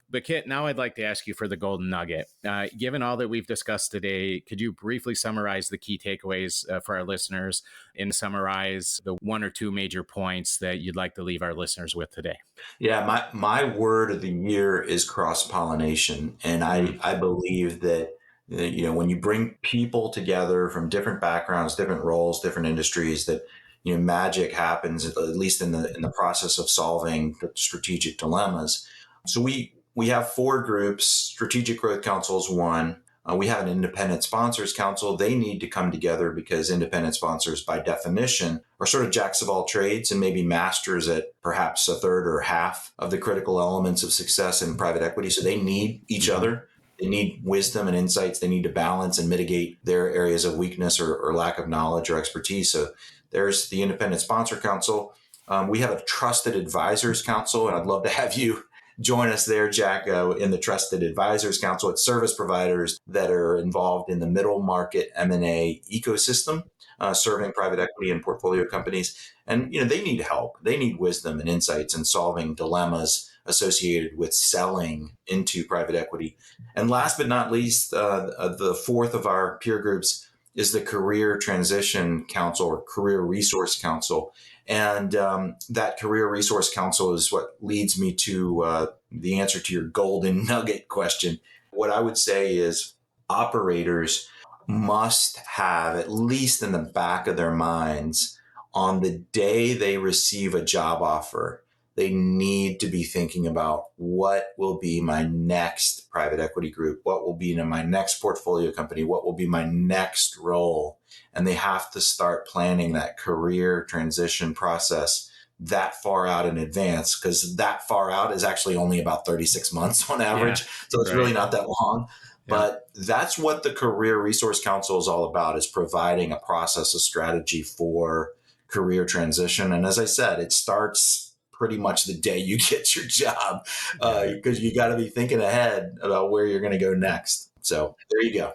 But Kit, now I'd like to ask you for the golden nugget. Given all that we've discussed today, could you briefly summarize the key takeaways for our listeners and summarize the one or two major points that you'd like to leave our listeners with today? Yeah, my word of the year is cross-pollination. And Mm, I believe that, when you bring people together from different backgrounds, different roles, different industries, that, magic happens, at least in the process of solving the strategic dilemmas. So we have four groups. Strategic Growth Council is one. We have an independent sponsors council. They need to come together because independent sponsors, by definition, are sort of jacks of all trades and maybe masters at perhaps a third or half of the critical elements of success in private equity. So they need each mhm. other. They need wisdom and insights. They need to balance and mitigate their areas of weakness or lack of knowledge or expertise. So there's the independent sponsor council. We have a trusted advisors council, and I'd love to have you join us there, Jack, in the Trusted Advisors Council. It's service providers that are involved in the middle market M&A ecosystem, serving private equity and portfolio companies. And they need help. They need wisdom and insights in solving dilemmas associated with selling into private equity. And last but not least, the fourth of our peer groups is the Career Transition Council or Career Resource Council. And that Career Resource Council is what leads me to the answer to your golden nugget question. What I would say is operators must have, at least in the back of their minds, on the day they receive a job offer, they need to be thinking about what will be my next private equity group, what will be in my next portfolio company, what will be my next role. And they have to start planning that career transition process that far out in advance, because that far out is actually only about 36 months on Yeah, average. So it's really right. not that long. Yeah. But that's what the Career Resource Council is all about, is providing a process, a strategy for career transition. And as I said, it starts pretty much the day you get your job, Got it. because you got to be thinking ahead about where you're going to go next. So there you go.